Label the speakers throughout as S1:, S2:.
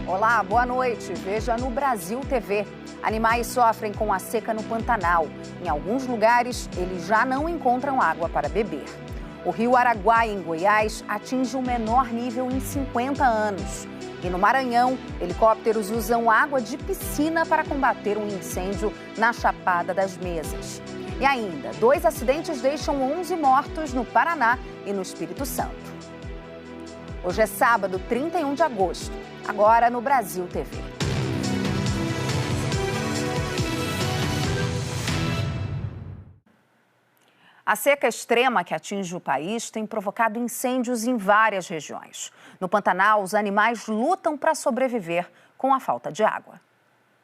S1: Olá, boa noite. Veja no Brasil TV. Animais sofrem com a seca no Pantanal. Em alguns lugares, eles já não encontram água para beber. O rio Araguaia, em Goiás, atinge o menor nível em 50 anos. E no Maranhão, helicópteros usam água de piscina para combater um incêndio na Chapada das Mesas. E ainda, 2 acidentes deixam 11 mortos no Paraná e no Espírito Santo. Hoje é sábado, 31 de agosto. Agora no Brasil TV. A seca extrema que atinge o país tem provocado incêndios em várias regiões. No Pantanal, os animais lutam para sobreviver com a falta de água.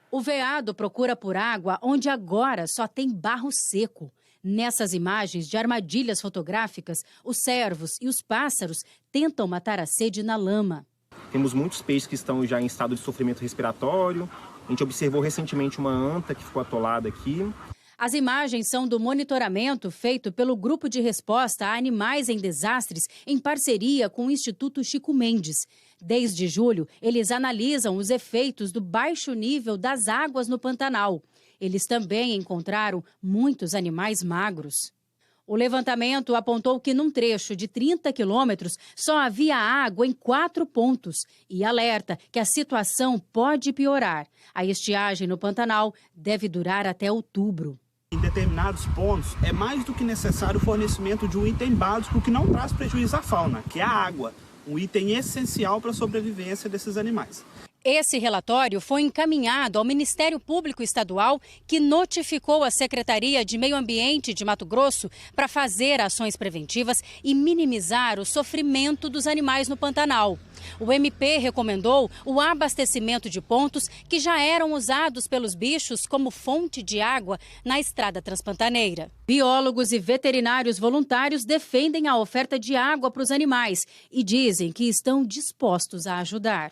S2: O veado procura por água onde agora só tem barro seco. Nessas imagens de armadilhas fotográficas, os cervos e os pássaros tentam matar a sede na lama.
S3: Temos muitos peixes que estão já em estado de sofrimento respiratório. A gente observou recentemente uma anta que ficou atolada aqui.
S2: As imagens são do monitoramento feito pelo Grupo de Resposta a Animais em Desastres, em parceria com o Instituto Chico Mendes. Desde julho, eles analisam os efeitos do baixo nível das águas no Pantanal. Eles também encontraram muitos animais magros. O levantamento apontou que num trecho de 30 quilômetros só havia água em 4 pontos e alerta que a situação pode piorar. A estiagem no Pantanal deve durar até outubro.
S4: Em determinados pontos, é mais do que necessário o fornecimento de um item básico que não traz prejuízo à fauna, que é a água, um item essencial para a sobrevivência desses animais.
S2: Esse relatório foi encaminhado ao Ministério Público Estadual, que notificou a Secretaria de Meio Ambiente de Mato Grosso para fazer ações preventivas e minimizar o sofrimento dos animais no Pantanal. O MP recomendou o abastecimento de pontos que já eram usados pelos bichos como fonte de água na estrada transpantaneira. Biólogos e veterinários voluntários defendem a oferta de água para os animais e dizem que estão dispostos a ajudar.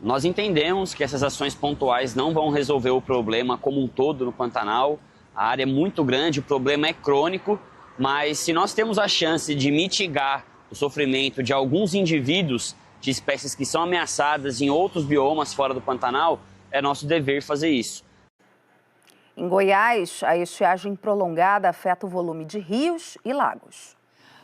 S5: Nós entendemos que essas ações pontuais não vão resolver o problema como um todo no Pantanal. A área é muito grande, o problema é crônico, mas se nós temos a chance de mitigar o sofrimento de alguns indivíduos de espécies que são ameaçadas em outros biomas fora do Pantanal, é nosso dever fazer isso.
S1: Em Goiás, a estiagem prolongada afeta o volume de rios e lagos.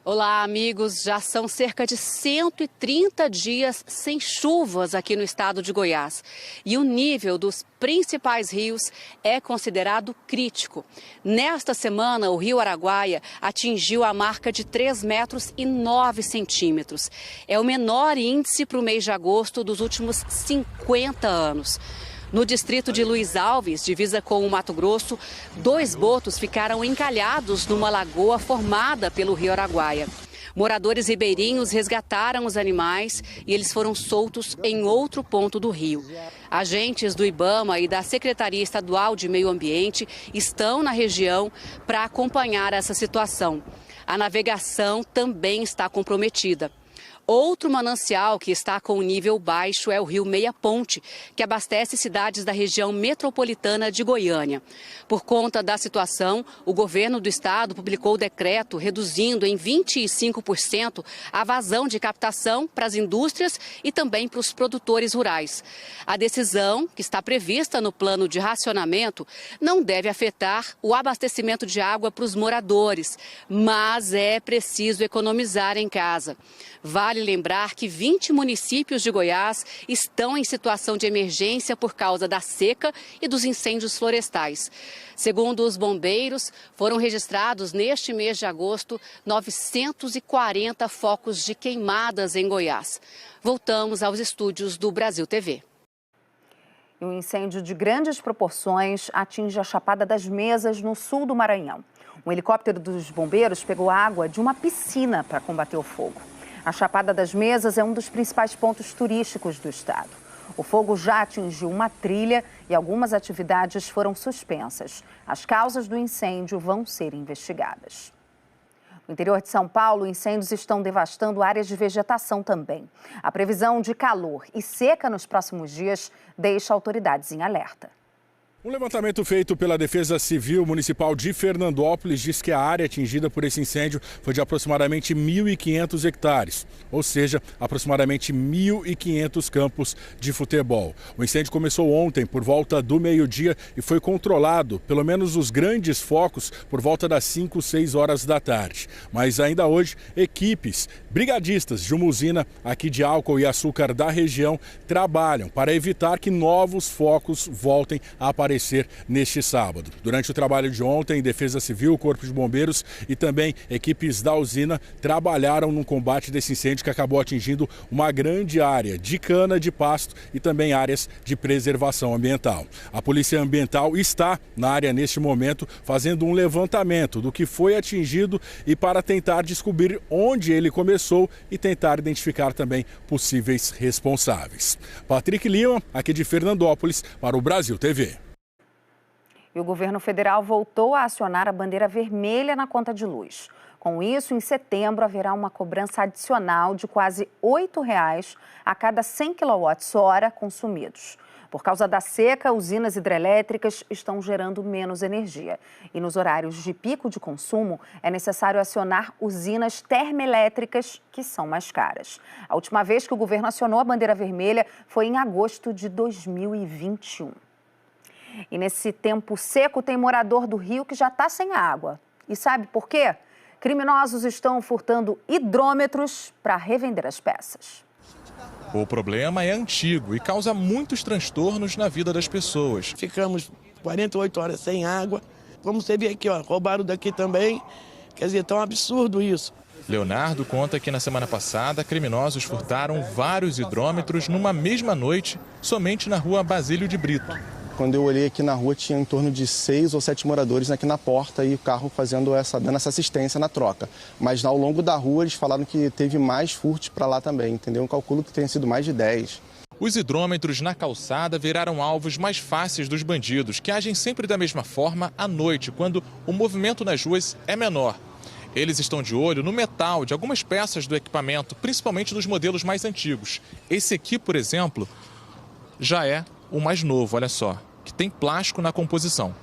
S6: Olá, amigos. Já são cerca de 130 dias sem chuvas aqui no estado de Goiás. E o nível dos principais rios é considerado crítico. Nesta semana, o rio Araguaia atingiu a marca de 3,9 metros. É o menor índice para o mês de agosto dos últimos 50 anos. No distrito de Luiz Alves, divisa com o Mato Grosso, 2 botos ficaram encalhados numa lagoa formada pelo rio Araguaia. Moradores ribeirinhos resgataram os animais e eles foram soltos em outro ponto do rio. Agentes do IBAMA e da Secretaria Estadual de Meio Ambiente estão na região para acompanhar essa situação. A navegação também está comprometida. Outro manancial que está com nível baixo é o rio Meia Ponte, que abastece cidades da região metropolitana de Goiânia. Por conta da situação, o governo do estado publicou o decreto reduzindo em 25% a vazão de captação para as indústrias e também para os produtores rurais. A decisão, que está prevista no plano de racionamento, não deve afetar o abastecimento de água para os moradores, mas é preciso economizar em casa. Vale lembrar que 20 municípios de Goiás estão em situação de emergência por causa da seca e dos incêndios florestais. Segundo os bombeiros, foram registrados neste mês de agosto 940 focos de queimadas em Goiás. Voltamos aos estúdios do Brasil TV.
S1: Um incêndio de grandes proporções atinge a Chapada das Mesas, no sul do Maranhão. Um helicóptero dos bombeiros pegou água de uma piscina para combater o fogo. A Chapada das Mesas é um dos principais pontos turísticos do estado. O fogo já atingiu uma trilha e algumas atividades foram suspensas. As causas do incêndio vão ser investigadas. No interior de São Paulo, incêndios estão devastando áreas de vegetação também. A previsão de calor e seca nos próximos dias deixa autoridades em alerta.
S7: Um levantamento feito pela Defesa Civil Municipal de Fernandópolis diz que a área atingida por esse incêndio foi de aproximadamente 1.500 hectares, ou seja, aproximadamente 1.500 campos de futebol. O incêndio começou ontem por volta do meio-dia e foi controlado, pelo menos os grandes focos, por volta das 5, 6 horas da tarde. Mas ainda hoje, equipes brigadistas de uma usina aqui de álcool e açúcar da região trabalham para evitar que novos focos voltem a aparecer neste sábado. Durante o trabalho de ontem, Defesa Civil, Corpo de Bombeiros e também equipes da usina trabalharam no combate desse incêndio que acabou atingindo uma grande área de cana de pasto e também áreas de preservação ambiental. A Polícia Ambiental está na área neste momento fazendo um levantamento do que foi atingido e para tentar descobrir onde ele começou e tentar identificar também possíveis responsáveis. Patrick Lima, aqui de Fernandópolis, para o Brasil TV.
S1: E o governo federal voltou a acionar a bandeira vermelha na conta de luz. Com isso, em setembro, haverá uma cobrança adicional de quase R$ 8,00 a cada 100 kWh consumidos. Por causa da seca, usinas hidrelétricas estão gerando menos energia. E nos horários de pico de consumo, é necessário acionar usinas termoelétricas, que são mais caras. A última vez que o governo acionou a bandeira vermelha foi em agosto de 2021. E nesse tempo seco, tem morador do Rio que já está sem água. E sabe por quê? Criminosos estão furtando hidrômetros para revender as peças.
S8: O problema é antigo e causa muitos transtornos na vida das pessoas.
S9: Ficamos 48 horas sem água. Como você vê aqui, ó, roubaram daqui também. Quer dizer, tá um absurdo isso.
S8: Leonardo conta que na semana passada, criminosos furtaram vários hidrômetros numa mesma noite, somente na rua Basílio de Brito.
S10: Quando eu olhei aqui na rua, tinha em torno de 6 ou 7 moradores aqui na porta e o carro dando essa assistência na troca. Mas ao longo da rua, eles falaram que teve mais furtos para lá também, entendeu? Eu calculo que tenha sido mais de 10.
S8: Os hidrômetros na calçada viraram alvos mais fáceis dos bandidos, que agem sempre da mesma forma à noite, quando o movimento nas ruas é menor. Eles estão de olho no metal de algumas peças do equipamento, principalmente dos modelos mais antigos. Esse aqui, por exemplo, já é o mais novo, olha só, que tem plástico na composição.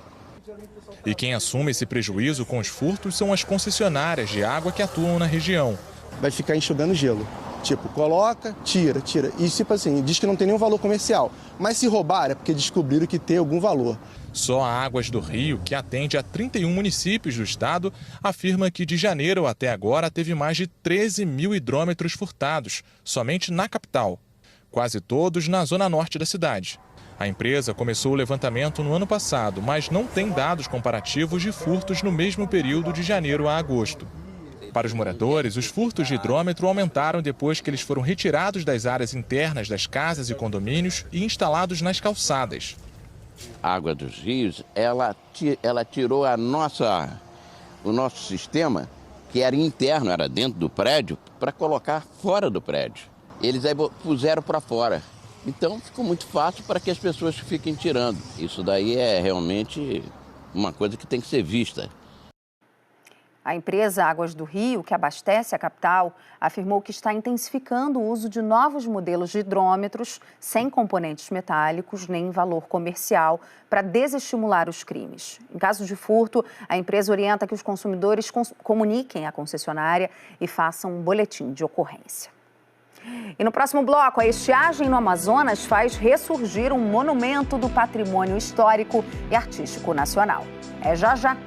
S8: E quem assume esse prejuízo com os furtos são as concessionárias de água que atuam na região.
S10: Vai ficar enxugando gelo. Tipo, coloca, tira. E tipo assim, diz que não tem nenhum valor comercial. Mas se roubar é porque descobriram que tem algum valor.
S8: Só a Águas do Rio, que atende a 31 municípios do estado, afirma que de janeiro até agora teve mais de 13 mil hidrômetros furtados, somente na capital. Quase todos na zona norte da cidade. A empresa começou o levantamento no ano passado, mas não tem dados comparativos de furtos no mesmo período de janeiro a agosto. Para os moradores, os furtos de hidrômetro aumentaram depois que eles foram retirados das áreas internas das casas e condomínios e instalados nas calçadas.
S11: A Água dos Rios, ela tirou o nosso sistema, que era interno, era dentro do prédio, para colocar fora do prédio. Eles aí puseram para fora. Então ficou muito fácil para que as pessoas fiquem tirando. Isso daí é realmente uma coisa que tem que ser vista.
S1: A empresa Águas do Rio, que abastece a capital, afirmou que está intensificando o uso de novos modelos de hidrômetros sem componentes metálicos nem valor comercial para desestimular os crimes. Em caso de furto, a empresa orienta que os consumidores comuniquem à concessionária e façam um boletim de ocorrência. E no próximo bloco, a estiagem no Amazonas faz ressurgir um monumento do patrimônio histórico e artístico nacional. É já já.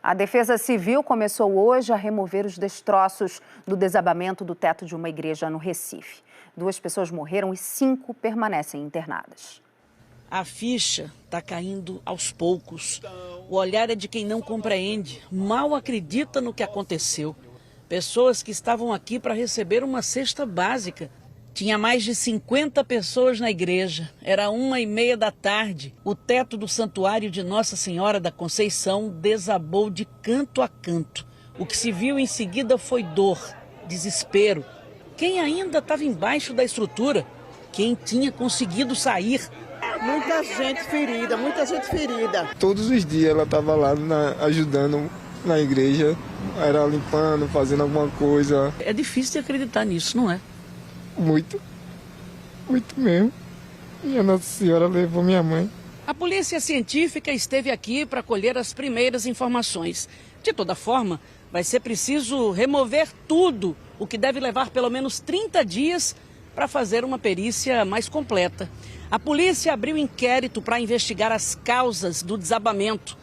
S1: A Defesa Civil começou hoje a remover os destroços do desabamento do teto de uma igreja no Recife. 2 pessoas morreram e 5 permanecem internadas.
S12: A ficha está caindo aos poucos. O olhar é de quem não compreende, mal acredita no que aconteceu. Pessoas que estavam aqui para receber uma cesta básica. Tinha mais de 50 pessoas na igreja. Era 1h30 da tarde. O teto do santuário de Nossa Senhora da Conceição desabou de canto a canto. O que se viu em seguida foi dor, desespero. Quem ainda estava embaixo da estrutura? Quem tinha conseguido sair?
S9: Muita gente ferida, muita gente ferida.
S13: Todos os dias ela estava lá ajudando na igreja, era limpando, fazendo alguma coisa.
S12: É difícil de acreditar nisso, não é?
S13: Muito mesmo. E a Nossa Senhora levou minha mãe.
S12: A polícia científica esteve aqui para colher as primeiras informações. De toda forma, vai ser preciso remover tudo, o que deve levar pelo menos 30 dias para fazer uma perícia mais completa. A polícia abriu inquérito para investigar as causas do desabamento.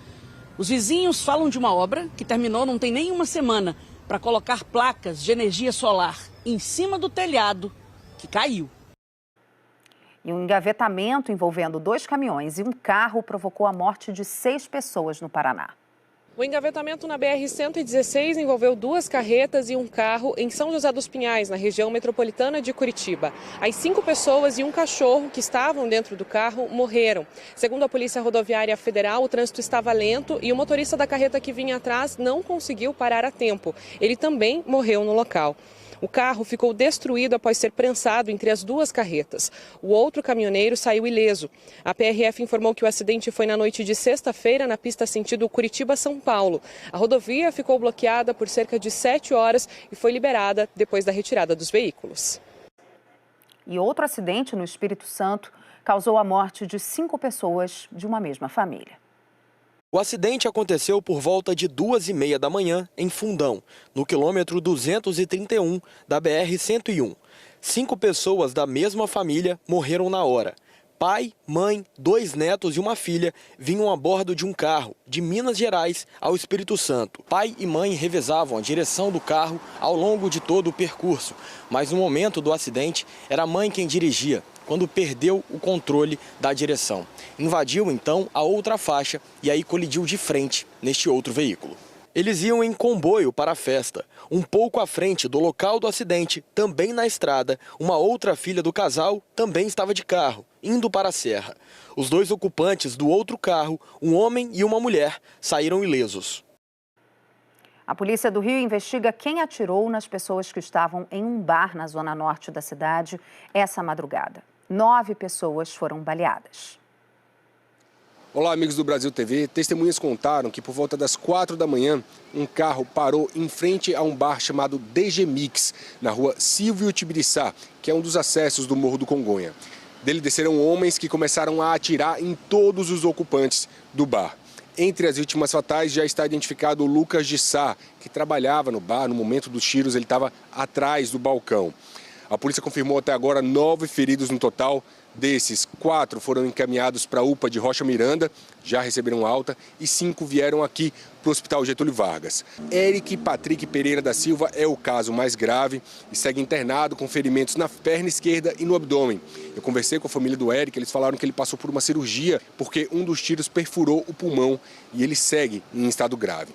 S12: Os vizinhos falam de uma obra que terminou não tem nem uma semana para colocar placas de energia solar em cima do telhado que caiu.
S1: E um engavetamento envolvendo 2 caminhões e um carro provocou a morte de 6 pessoas no Paraná.
S14: O engavetamento na BR-116 envolveu 2 carretas e um carro em São José dos Pinhais, na região metropolitana de Curitiba. As 5 pessoas e um cachorro que estavam dentro do carro morreram. Segundo a Polícia Rodoviária Federal, o trânsito estava lento e o motorista da carreta que vinha atrás não conseguiu parar a tempo. Ele também morreu no local. O carro ficou destruído após ser prensado entre as 2 carretas. O outro caminhoneiro saiu ileso. A PRF informou que o acidente foi na noite de sexta-feira na pista sentido Curitiba-São Paulo. A rodovia ficou bloqueada por cerca de 7 horas e foi liberada depois da retirada dos veículos.
S1: E outro acidente no Espírito Santo causou a morte de 5 pessoas de uma mesma família.
S15: O acidente aconteceu por volta de 2h30 da manhã em Fundão, no quilômetro 231 da BR-101. 5 pessoas da mesma família morreram na hora. Pai, mãe, 2 netos e uma filha vinham a bordo de um carro de Minas Gerais ao Espírito Santo. Pai e mãe revezavam a direção do carro ao longo de todo o percurso, mas no momento do acidente era a mãe quem dirigia, quando perdeu o controle da direção. Invadiu então a outra faixa e aí colidiu de frente neste outro veículo. Eles iam em comboio para a festa. Um pouco à frente do local do acidente, também na estrada, uma outra filha do casal também estava de carro, indo para a serra. Os 2 ocupantes do outro carro, um homem e uma mulher, saíram ilesos.
S1: A polícia do Rio investiga quem atirou nas pessoas que estavam em um bar na zona norte da cidade essa madrugada. 9 pessoas foram baleadas.
S16: Olá, amigos do Brasil TV. Testemunhas contaram que por volta das 4 da manhã, um carro parou em frente a um bar chamado DG Mix, na rua Silvio Tibiriçá, que é um dos acessos do Morro do Congonha. Dele desceram homens que começaram a atirar em todos os ocupantes do bar. Entre as vítimas fatais já está identificado o Lucas de Sá, que trabalhava no bar. No momento dos tiros, ele estava atrás do balcão. A polícia confirmou até agora 9 feridos no total. Desses, 4 foram encaminhados para a UPA de Rocha Miranda, já receberam alta, e 5 vieram aqui para o Hospital Getúlio Vargas. Eric Patrick Pereira da Silva é o caso mais grave e segue internado com ferimentos na perna esquerda e no abdômen. Eu conversei com a família do Eric, eles falaram que ele passou por uma cirurgia porque um dos tiros perfurou o pulmão e ele segue em estado grave.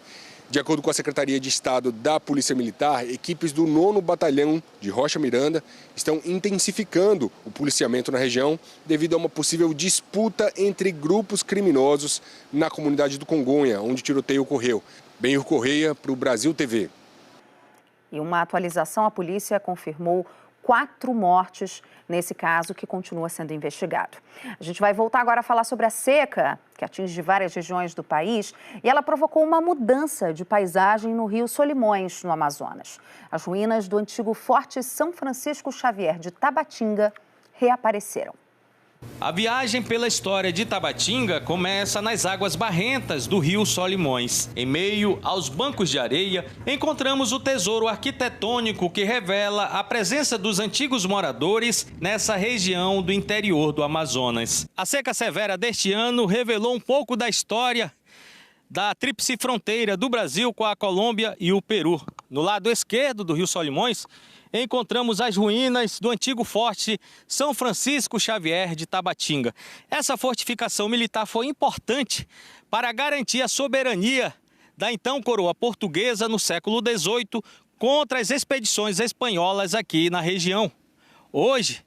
S16: De acordo com a Secretaria de Estado da Polícia Militar, equipes do 9º Batalhão de Rocha Miranda estão intensificando o policiamento na região devido a uma possível disputa entre grupos criminosos na comunidade do Congonha, onde o tiroteio ocorreu. Benhur Correia, para o Brasil TV.
S1: E uma atualização, a polícia confirmou 4 mortes nesse caso que continua sendo investigado. A gente vai voltar agora a falar sobre a seca, que atinge várias regiões do país, e ela provocou uma mudança de paisagem no rio Solimões, no Amazonas. As ruínas do antigo Forte São Francisco Xavier de Tabatinga reapareceram.
S17: A viagem pela história de Tabatinga começa nas águas barrentas do rio Solimões. Em meio aos bancos de areia, encontramos o tesouro arquitetônico que revela a presença dos antigos moradores nessa região do interior do Amazonas. A seca severa deste ano revelou um pouco da história da tríplice fronteira do Brasil com a Colômbia e o Peru. No lado esquerdo do rio Solimões, encontramos as ruínas do antigo Forte São Francisco Xavier de Tabatinga. Essa fortificação militar foi importante para garantir a soberania da então coroa portuguesa no século XVIII contra as expedições espanholas aqui na região. Hoje,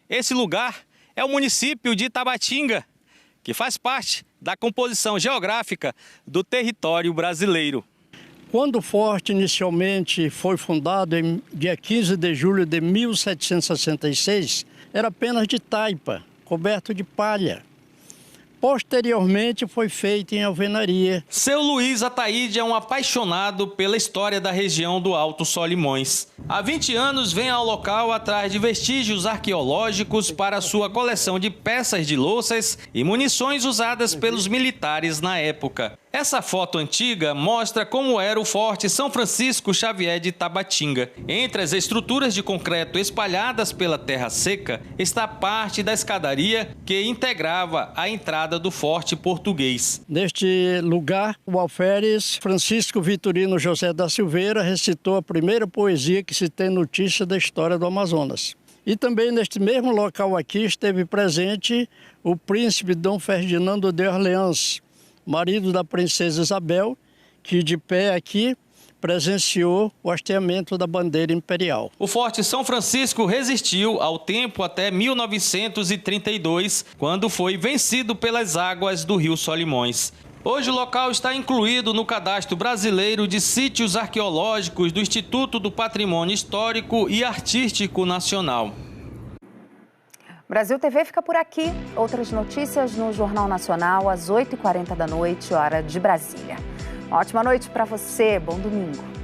S17: esse lugar é o município de Tabatinga, que faz parte da composição geográfica do território brasileiro.
S18: Quando o forte inicialmente foi fundado em dia 15 de julho de 1766, era apenas de taipa, coberto de palha. posteriormente foi feita em alvenaria.
S17: Seu Luiz Ataíde é um apaixonado pela história da região do Alto Solimões. Há 20 anos vem ao local atrás de vestígios arqueológicos para sua coleção de peças de louças e munições usadas pelos militares na época. Essa foto antiga mostra como era o Forte São Francisco Xavier de Tabatinga. Entre as estruturas de concreto espalhadas pela terra seca está parte da escadaria que integrava a entrada do Forte Português.
S18: Neste lugar, o alferes Francisco Vitorino José da Silveira recitou a primeira poesia que se tem notícia da história do Amazonas. E também neste mesmo local aqui esteve presente o príncipe Dom Ferdinando de Orleans, marido da princesa Isabel, que de pé aqui presenciou o hasteamento da bandeira imperial.
S17: O Forte São Francisco resistiu ao tempo até 1932, quando foi vencido pelas águas do Rio Solimões. Hoje o local está incluído no Cadastro Brasileiro de Sítios Arqueológicos do Instituto do Patrimônio Histórico e Artístico Nacional.
S1: Brasil TV fica por aqui. Outras notícias no Jornal Nacional às 8h40 da noite, hora de Brasília. Uma ótima noite para você. Bom domingo.